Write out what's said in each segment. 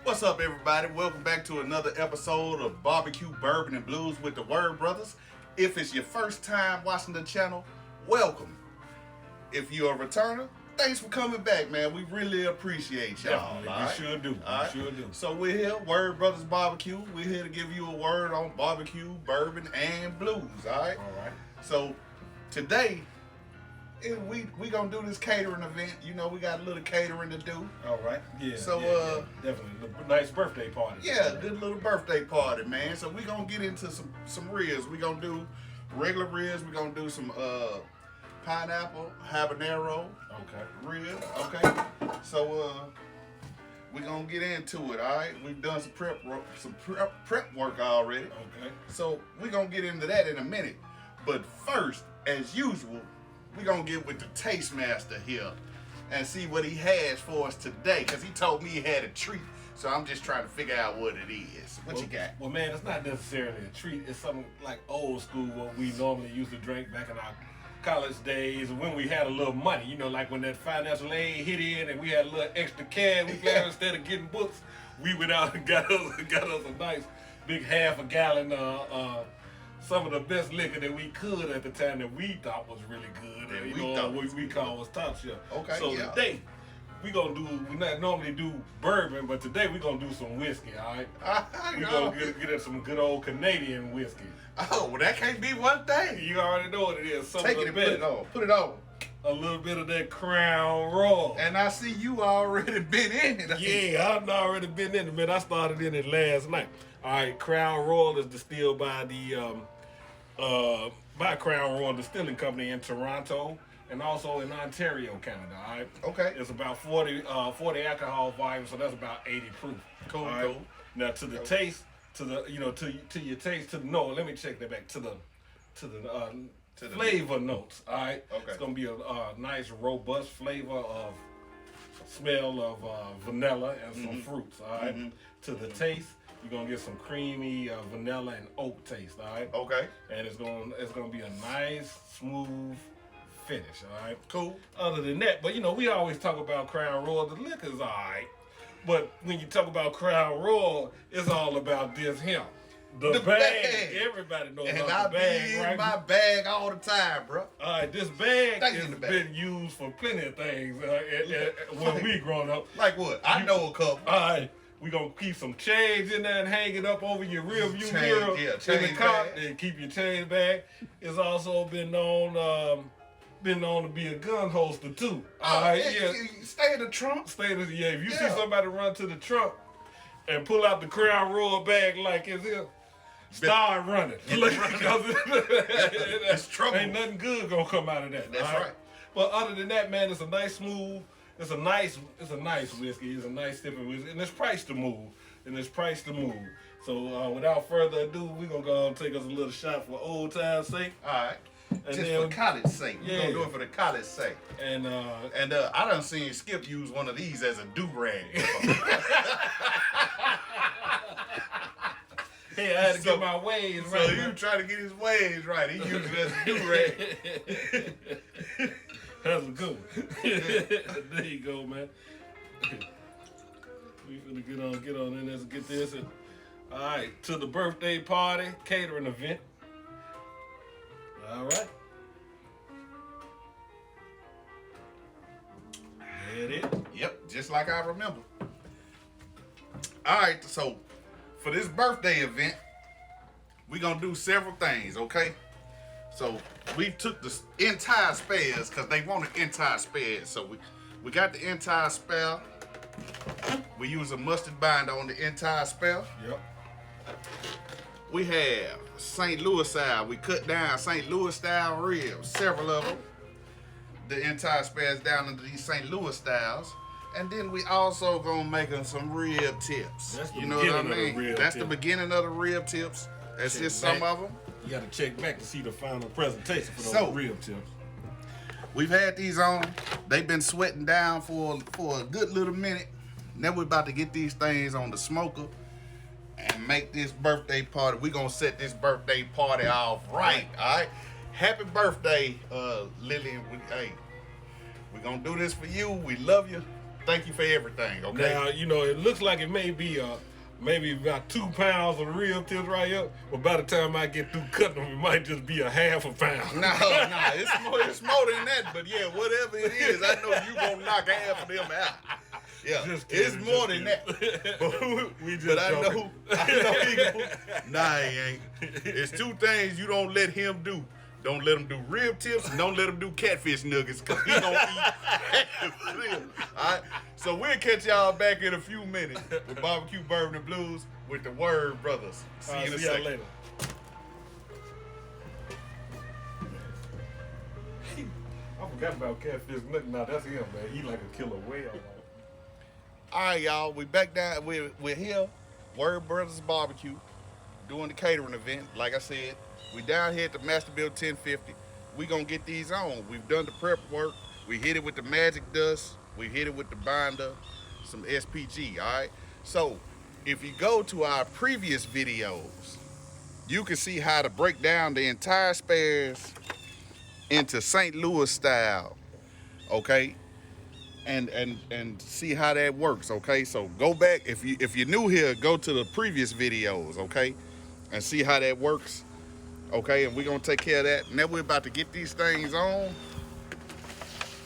What's up, everybody? Welcome back to another episode of BBQ Bourbon and Blues with the Word Brothers. If it's your first time watching the channel, welcome. If you're a returner, thanks for coming back, man. We really appreciate y'all. Definitely, we sure do. Right? We sure do. So we're here, Word Brothers Barbecue. We're here to give you a word on barbecue, bourbon, and blues. All right. All right. So today, we gonna do this catering event. You know, we got a little catering to do. All right. Yeah. So, yeah, definitely a nice birthday party. Yeah, good little birthday party, man. So we gonna get into some ribs. We gonna do regular ribs. We gonna do some pineapple habanero ribs. Okay. So we gonna get into it. All right. We've done some prep work already. Okay. So we gonna get into that in a minute. But first, as usual, we gonna get with the taste master here and see what he has for us today, because he told me he had a treat. So I'm just trying to figure out what it is. What you got? Well, man, it's not necessarily a treat. It's something like old school, what we normally used to drink back in our college days when we had a little money. You know, like when that financial aid hit in and we had a little extra cash. We got instead of getting books, we went out and got us a nice big half a gallon some of the best liquor that we could at the time that we thought was really good, and what we call was top shelf. Okay. So today we not normally do bourbon, but today we gonna do some whiskey. All right. We gonna get us some good old Canadian whiskey. Oh, well, that can't be one thing. You already know what it is. Take it and put it on. Put it on. A little bit of that Crown Royal. And I see you already been in it. Yeah, I've already been in it, man. I started in it last night. All right, Crown Royal is distilled by the Crown Royal Distilling Company in Toronto and also in Ontario, Canada. All right. Okay. It's about 40 alcohol volume, so that's about 80 proof. Cool. All right? Cool. Now to the taste, to your taste, let me check that back to the flavor notes. All right. Okay. It's gonna be a nice robust flavor of smell of vanilla and some fruits. All right. To the taste, you're gonna get some creamy vanilla and oak taste. All right. Okay. And it's gonna be a nice smooth finish. All right. Cool. Other than that, but we always talk about Crown Royal. The liquor's all right, but when you talk about Crown Royal, it's all about this here. The bag. Everybody knows about the bag, right? My bag all the time, bro. All right, this bag has been used for plenty of things when we growing up. Like what? I know a couple. All right, we gonna keep some change in there and hang it up over your rear view mirror in the car and keep your chain bag. It's also been known to be a gun holster too. All right, Stay in the trunk. If you see somebody run to the trunk and pull out the Crown Royal bag like it's here, start running. It's trouble. Ain't nothing good gonna come out of that. That's right. But other than that, man, it's a nice smooth. It's a nice whiskey. It's a nice sipping whiskey, and it's priced to move. So without further ado, we're gonna go and take us a little shot for old time's sake. All right. And just for college's sake. We're gonna do it for the college's sake. And I done seen Skip use one of these as a do-rag. Hey, I had to get my ways right. So you trying to get his ways right. He used it as a do-rag. That's a good one. There you go, man. We finna get on in there and get this. And, all right, to the birthday party catering event. All right. There it is. Yep, just like I remember. All right, so for this birthday event, we're going to do several things, okay? So we took the entire spares because they wanted entire spares. So we got the entire spare. We use a mustard binder on the entire spare. Yep. We have St. Louis style. We cut down St. Louis style ribs, several of them. The entire spares down into these St. Louis styles. And then we also gonna make them some rib tips. You know what I mean? That's the beginning of the rib tips. That's just some of them. You gotta check back to see the final presentation for those rib tips. We've had these on. They've been sweating down for a good little minute. Now we're about to get these things on the smoker and make this birthday party. We're gonna set this birthday party off right. All right. Happy birthday, Lillian. Hey, we're gonna do this for you. We love you. thank you for everything, okay? Now, you know, it looks like it may be maybe about 2 pounds of rib tips right here, but by the time I get through cutting them, it might just be a half a pound. No, it's more than that, but yeah, whatever it is, I know you gonna knock half of them out. Yeah, it's more than that. But I know he gonna, nah, he ain't. It's 2 things you don't let him do. Don't let him do rib tips and don't let him do catfish nuggets because he gonna eat. All right, so we'll catch y'all back in a few minutes with BBQ Bourbon and Blues with the Word Brothers. See you in a second. Later. I forgot about catfish nuggets. Now that's him, man. He like a killer whale. All right, y'all, we back down. We're here, Word Brothers Barbecue, doing the catering event. Like I said, we down here at the Master Build 1050. We gonna get these on. We've done the prep work. We hit it with the magic dust. We hit it with the binder, some SPG, all right? So, if you go to our previous videos, you can see how to break down the entire spares into St. Louis style, okay? And see how that works, okay? So go back, if you're new here, go to the previous videos, okay? And see how that works, okay? And we're gonna take care of that. Now we're about to get these things on,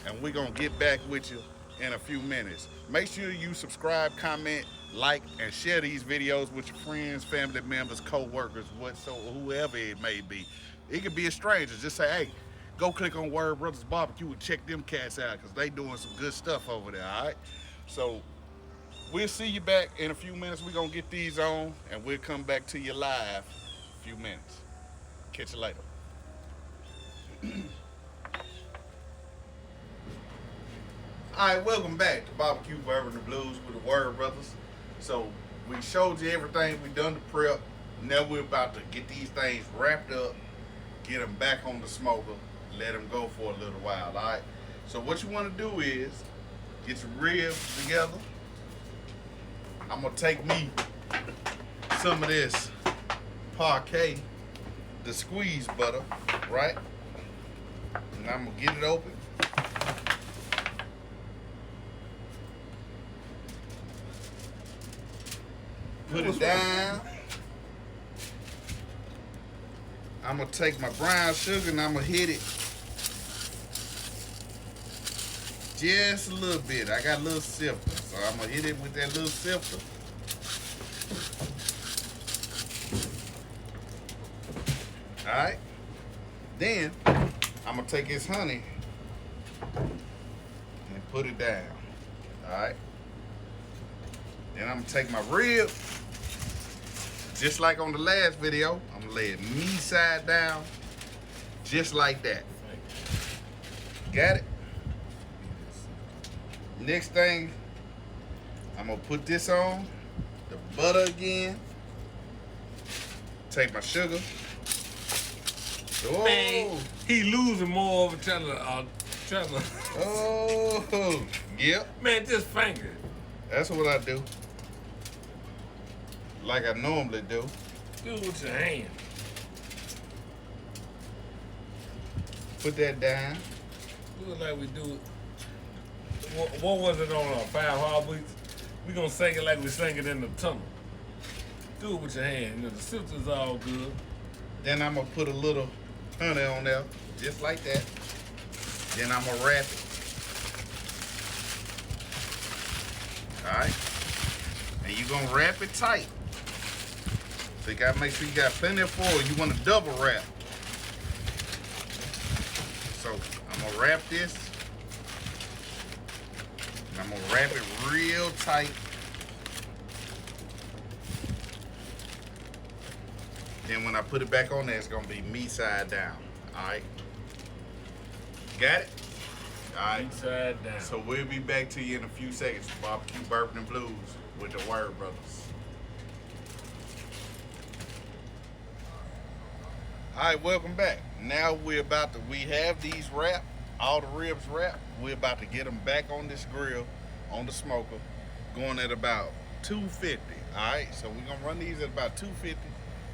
and we're gonna get back with you in a few minutes. Make sure you subscribe, comment, like, and share these videos with your friends, family members, co-workers, whoever it may be. It could be a stranger. Just say, hey, go click on Word Brothers Barbecue and check them cats out because they doing some good stuff over there, all right? So we'll see you back in a few minutes. We're going to get these on, and we'll come back to you live in a few minutes. Catch you later. All right, welcome back to BbQ Bourbon and Blues with the Word Brothers. So we showed you everything. We done the prep. Now we're about to get these things wrapped up, get them back on the smoker, let them go for a little while, all right? So what you want to do is get your ribs together. I'm going to take me some of this parquet, the squeeze butter, right? And I'm going to get it open. Put it down. I'm gonna take my brown sugar and I'm gonna hit it just a little bit. I got a little sifter, so I'm gonna hit it with that little sifter. All right. Then I'm gonna take this honey and put it down. All right. Then I'm gonna take my rib. Just like on the last video, I'm gonna lay it knee side down, just like that. Got it? Next thing, I'm gonna put this on, the butter again, take my sugar. Oh, Man, he losing more over trying to. Oh, yep. Man, just finger. That's what I do. Like I normally do. Do it with your hand. Put that down. Do it like we do it. What was it on 5 Heartbeats? We gonna sing it like we sang it in the tunnel. Do it with your hand. You know, the sifter's all good. Then I'm gonna put a little honey on there, just like that. Then I'm gonna wrap it. All right. And you're gonna wrap it tight. So you gotta make sure you got plenty of foil. You want to double wrap. So I'm gonna wrap this. And I'm gonna wrap it real tight. Then when I put it back on there, it's gonna be meat side down. All right. Got it? All right. Meat side down. So we'll be back to you in a few seconds. BbQ Bourbon and Blues with the Word Brothers. All right, welcome back. Now we have these wrapped, all the ribs wrapped. We're about to get them back on this grill, on the smoker, going at about 250. All right, so we're gonna run these at about 250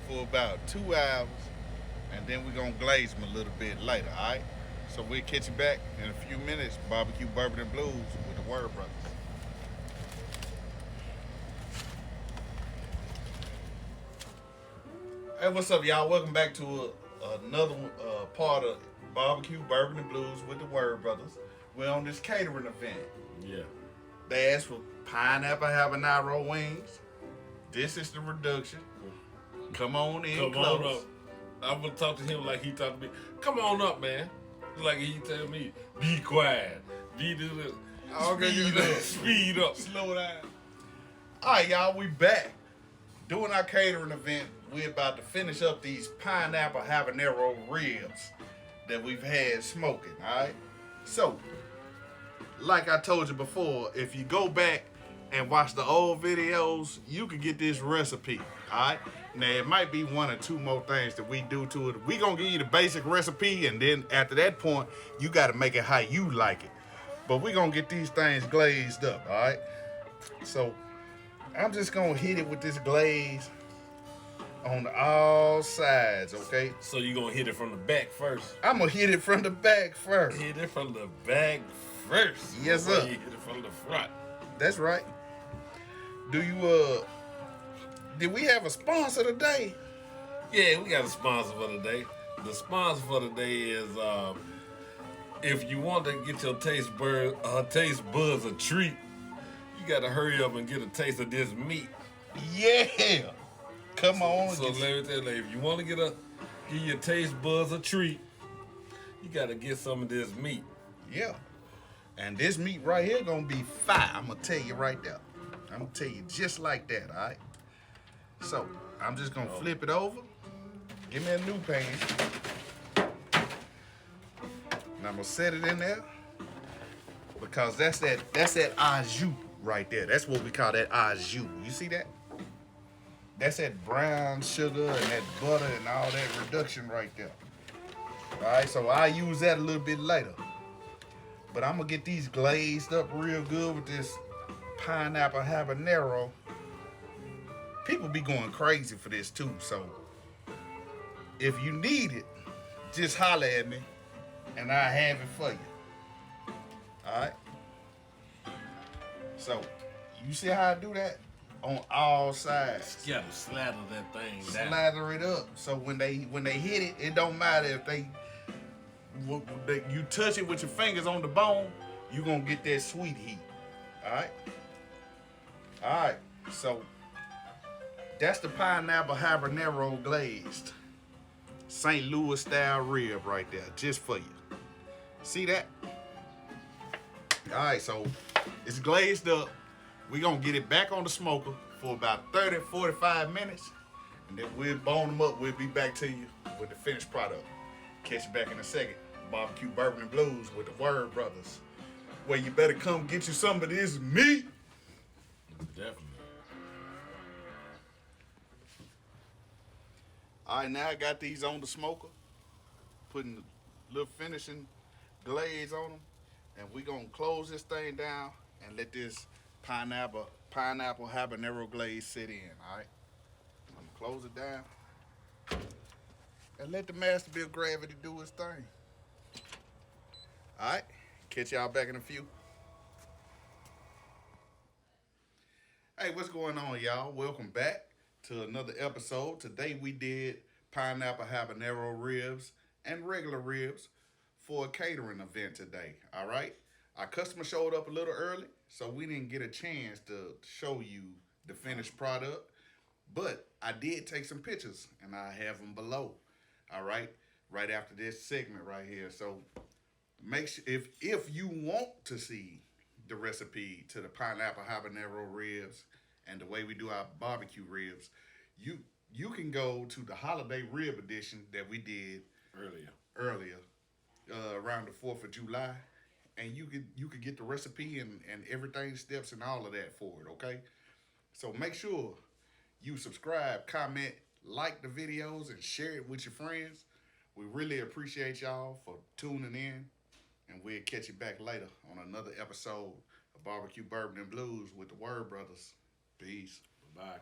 for about 2 hours, and then we're gonna glaze them a little bit later. All right, so we'll catch you back in a few minutes. BbQ Bourbon and Blues with the Word Brothers. Hey, what's up, y'all? Welcome back to another part of BBQ Bourbon and Blues with the Word Brothers. We're on this catering event. Yeah. They asked for pineapple habanero wings. This is the reduction. Come on in, Come close. on up. I'm gonna talk to him like he talked to me. Come on up, man. Like he tell me, be quiet. Be do this. Speed up. Slow down. All right, y'all, we back. Doing our catering event, we're about to finish up these pineapple habanero ribs that we've had smoking, all right? So, like I told you before, if you go back and watch the old videos, you can get this recipe, all right? Now, it might be one or two more things that we do to it. We gonna give you the basic recipe, and then after that point, you gotta make it how you like it. But we gonna get these things glazed up, all right? So, I'm just gonna hit it with this glaze on all sides, okay? So you gonna hit it from the back first? I'm gonna hit it from the back first. Hit it from the back first. Yes, Before sir. You hit it from the front. That's right. Do you did we have a sponsor today? Yeah, we got a sponsor for today. The sponsor for today is if you want to get your taste buds a treat, you gotta hurry up and get a taste of this meat. Yeah. Come on. So let me tell you, if you want to give your taste buds a treat, you gotta get some of this meat. Yeah. And this meat right here gonna be fire. I'm gonna tell you right there. I'm gonna tell you just like that, all right? So, I'm just gonna flip it over. Give me a new pan. And I'm gonna set it in there. Because that's that au jus right there. That's what we call that au jus. You see that? That's that brown sugar and that butter and all that reduction right there. All right, so I'll use that a little bit later. But I'm gonna get these glazed up real good with this pineapple habanero. People be going crazy for this too, so if you need it, just holler at me and I'll have it for you. Alright? So, you see how I do that? On all sides. You gotta slather that thing down. Slather it up. So when they hit it, it don't matter if you touch it with your fingers on the bone, you gonna get that sweet heat. Alright? Alright, so that's the pineapple habanero glazed St. Louis style rib right there, just for you. See that? Alright, so it's glazed up. We're gonna get it back on the smoker for about 30-45 minutes, and then we'll bone them up. We'll be back to you with the finished product. Catch you back in a second. BBQ Bourbon and Blues with the Word Brothers, where you better come get you some of this meat. Definitely. All right, now I got these on the smoker, putting a little finishing glaze on them, and we're gonna close this thing down and let this pineapple habanero glaze sit in. All right, I'm gonna close it down and let the master build gravity do his thing. All right, catch y'all back in a few. Hey, what's going on, y'all? Welcome back to another episode. Today we did pineapple habanero ribs and regular ribs for a catering event today, all right? Our customer showed up a little early, so we didn't get a chance to show you the finished product, but I did take some pictures, and I have them below, all right? Right after this segment right here. So make sure, if you want to see the recipe to the pineapple habanero ribs and the way we do our barbecue ribs, you can go to the holiday rib edition that we did earlier around the 4th of July, and you could get the recipe and everything, steps and all of that for it, okay? So make sure you subscribe, comment, like the videos, and share it with your friends. We really appreciate y'all for tuning in, and we'll catch you back later on another episode of BBQ Bourbon and Blues with the Word Brothers. Peace. Bye.